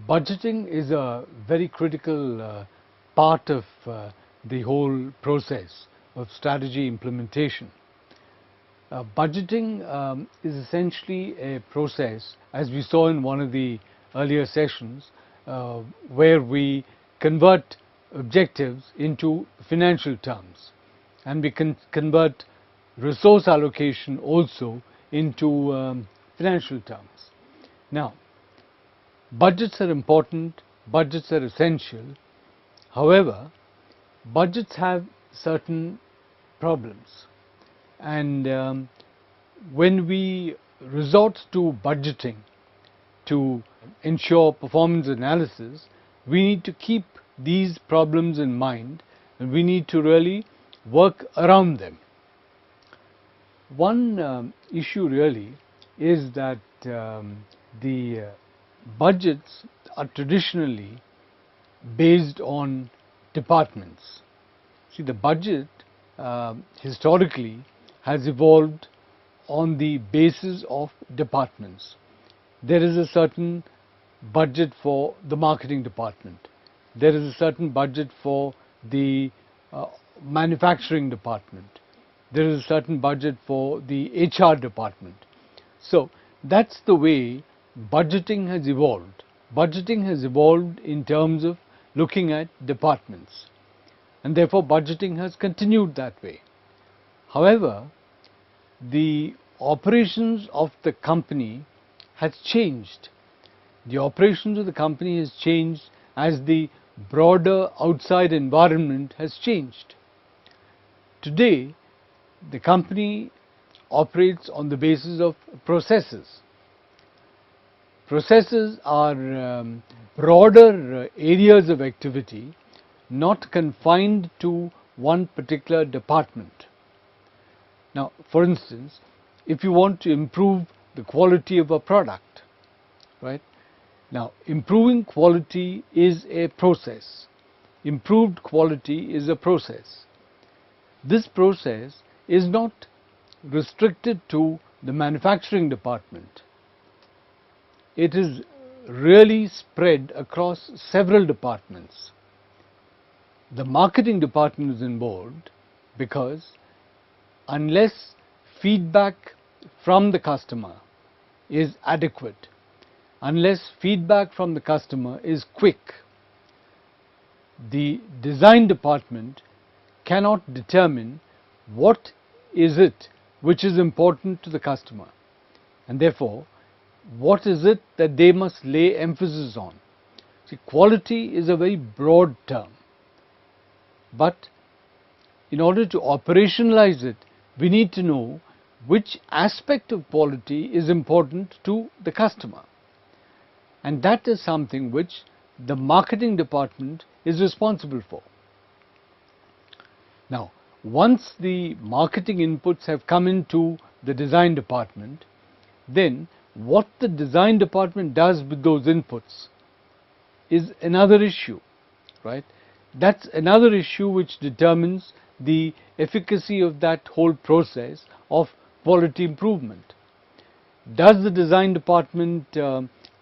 Budgeting is a very critical part of the whole process of strategy implementation. Budgeting is essentially a process, as we saw in one of the earlier sessions, where we convert objectives into financial terms, and we can convert resource allocation also into financial terms. Now, budgets are important, budgets are essential. However, budgets have certain problems, and when we resort to budgeting to ensure performance analysis, we need to keep these problems in mind, and we need to really work around them. One issue really is that the budgets are traditionally based on departments. See, the budget historically has evolved on the basis of departments. There is a certain budget for the marketing department. There is a certain budget for the manufacturing department. There is a certain budget for the HR department. So that's the way budgeting has evolved. Budgeting has evolved in terms of looking at departments, and therefore budgeting has continued that way. However, the operations of the company has changed. The operations of the company has changed as the broader outside environment has changed. Today, the company operates on the basis of processes. Processes are broader areas of activity, not confined to one particular department. Now, for instance, if you want to improve the quality of a product, right? Now, improving quality is a process. Improved quality is a process. This process is not restricted to the manufacturing department. It is really spread across several departments. The marketing department is involved because unless feedback from the customer is adequate, unless feedback from the customer is quick, the design department cannot determine what is it which is important to the customer, and therefore what is it that they must lay emphasis on. See, quality is a very broad term, but in order to operationalize it, we need to know which aspect of quality is important to the customer, and that is something which the marketing department is responsible for. Now, once the marketing inputs have come into the design department, then what the design department does with those inputs is another issue, right? That's another issue which determines the efficacy of that whole process of quality improvement. Does the design department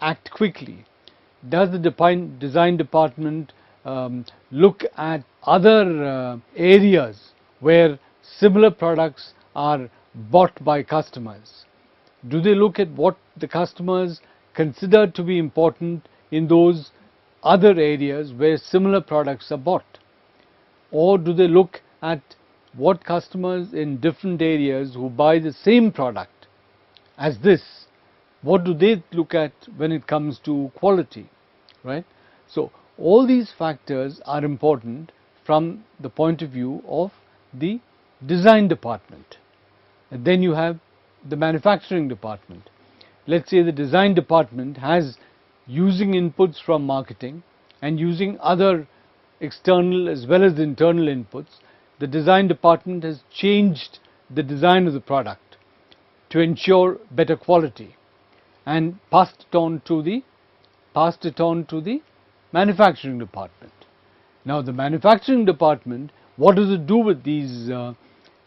act quickly? Does the design department look at other areas where similar products are bought by customers? Do they look at what the customers consider to be important in those other areas where similar products are bought? Or do they look at what customers in different areas who buy the same product as this, what do they look at when it comes to quality, right? So all these factors are important from the point of view of the design department. And then you have the manufacturing department. Let's say the design department has using inputs from marketing and using other external as well as internal inputs. The design department has changed the design of the product to ensure better quality and passed it on to the manufacturing department. Now, the manufacturing department, what does it do with these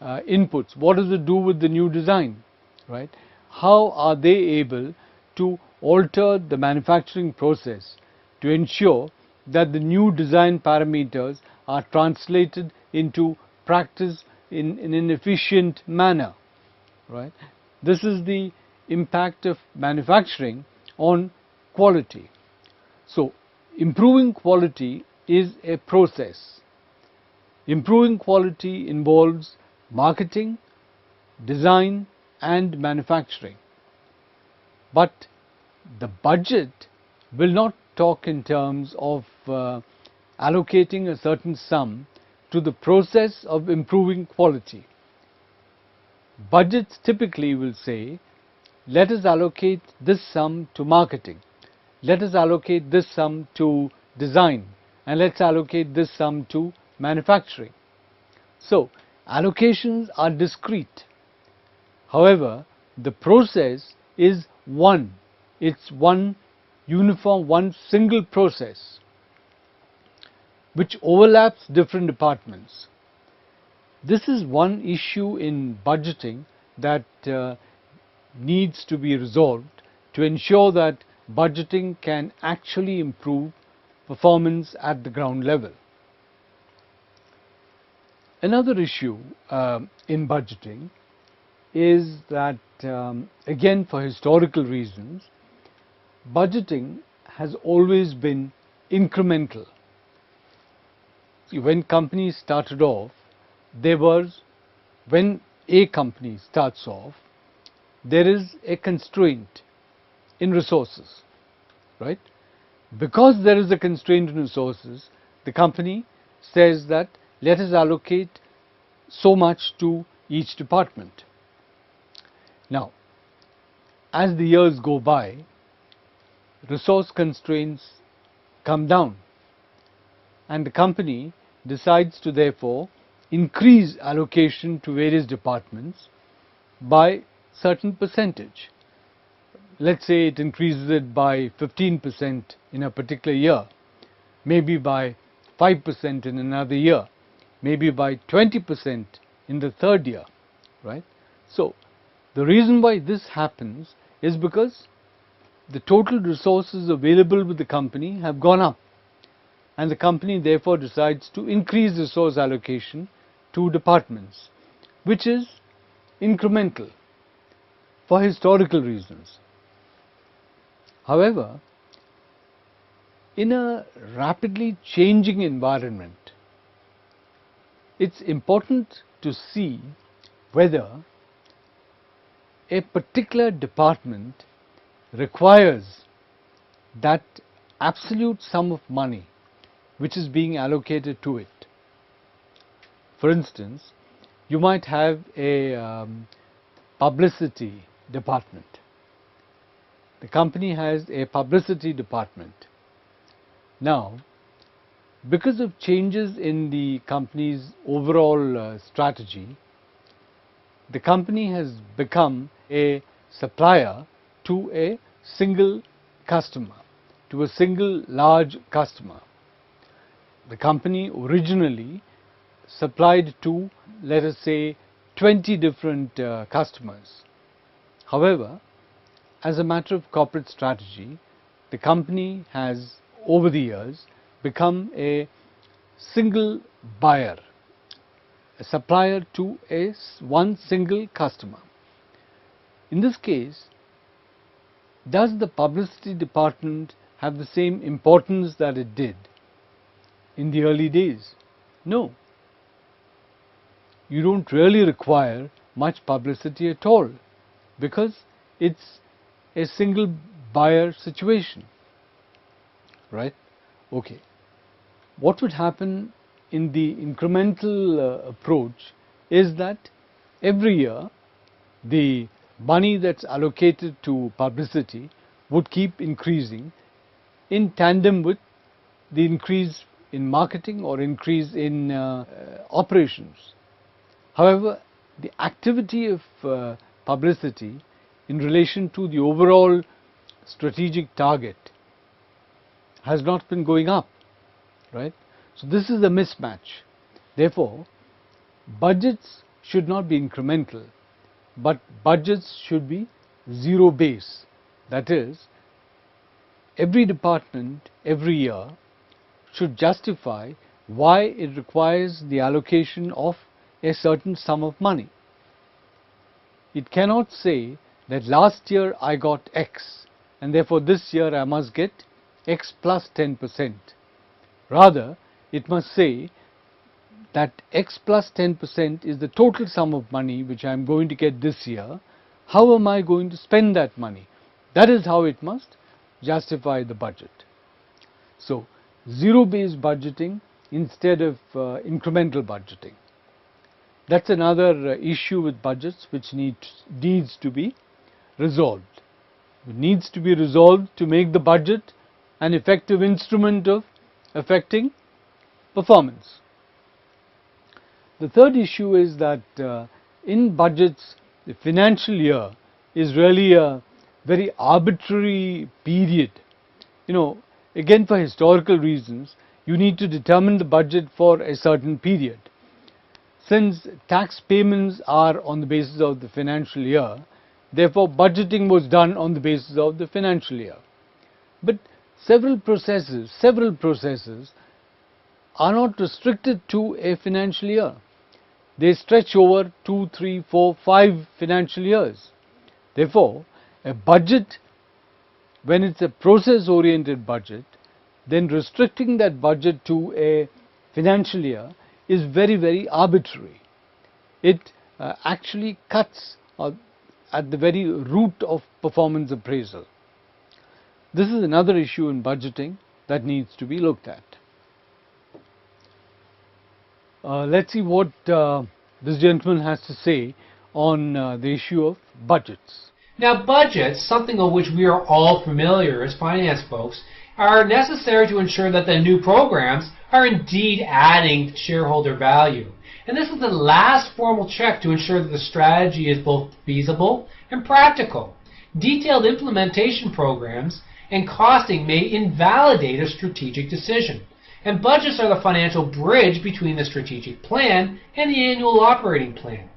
inputs? What does it do with the new design, right? How are they able to alter the manufacturing process to ensure that the new design parameters are translated into practice in an efficient manner, right? This is the impact of manufacturing on quality. So, improving quality is a process. Improving quality involves marketing, design and manufacturing. But the budget will not talk in terms of allocating a certain sum to the process of improving quality. Budgets typically will say, let us allocate this sum to marketing, let us allocate this sum to design, and let's allocate this sum to manufacturing. So, allocations are discrete. However, the process is one. It's one uniform, one single process which overlaps different departments. This is one issue in budgeting that needs to be resolved to ensure that budgeting can actually improve performance at the ground level. Another issue in budgeting is that, again for historical reasons, budgeting has always been incremental. See, when companies started off, when a company starts off, there is a constraint in resources, right? Because there is a constraint in resources, the company says that let us allocate so much to each department. Now, as the years go by, resource constraints come down, and the company decides to therefore increase allocation to various departments by certain percentage. Let's say it increases it by 15% in a particular year, maybe by 5% in another year, maybe by 20% in the third year, right? So, the reason why this happens is because the total resources available with the company have gone up, and the company therefore decides to increase resource allocation to departments, which is incremental for historical reasons. However, in a rapidly changing environment, it's important to see whether a particular department requires that absolute sum of money which is being allocated to it. For instance, you might have a publicity department. The company has a publicity department. Now, because of changes in the company's overall strategy, the company has become a supplier to a single customer, to a single large customer. The company originally supplied to, let us say, 20 different customers. However, as a matter of corporate strategy, the company has over the years become a single buyer, a supplier to one single customer. In this case, does the publicity department have the same importance that it did in the early days? No. You don't really require much publicity at all because it's a single buyer situation, right? Okay. What would happen in the incremental approach is that every year the money that's allocated to publicity would keep increasing in tandem with the increase in marketing or increase in operations. However, the activity of publicity in relation to the overall strategic target has not been going up, right? So this is a mismatch. Therefore, budgets should not be incremental, but budgets should be zero base. That is, every department every year should justify why it requires the allocation of a certain sum of money. It cannot say that last year I got X and therefore this year I must get X plus 10%. Rather, it must say that X plus 10% is the total sum of money which I am going to get this year. How am I going to spend that money? That is how it must justify the budget. So, zero-based budgeting instead of incremental budgeting. That's another issue with budgets which needs to be resolved. It needs to be resolved to make the budget an effective instrument of affecting performance. The third issue is that in budgets, the financial year is really a very arbitrary period. Again, for historical reasons, you need to determine the budget for a certain period. Since tax payments are on the basis of the financial year, therefore budgeting was done on the basis of the financial year. But several processes are not restricted to a financial year. They stretch over 2, 3, 4, 5 financial years. Therefore, a budget, when it's a process-oriented budget, then restricting that budget to a financial year is very, very arbitrary. It actually cuts at the very root of performance appraisal. This is another issue in budgeting that needs to be looked at. Let's see what this gentleman has to say on the issue of budgets. Now, budgets, something of which we are all familiar as finance folks, are necessary to ensure that the new programs are indeed adding shareholder value. And this is the last formal check to ensure that the strategy is both feasible and practical. Detailed implementation programs and costing may invalidate a strategic decision. And budgets are the financial bridge between the strategic plan and the annual operating plan.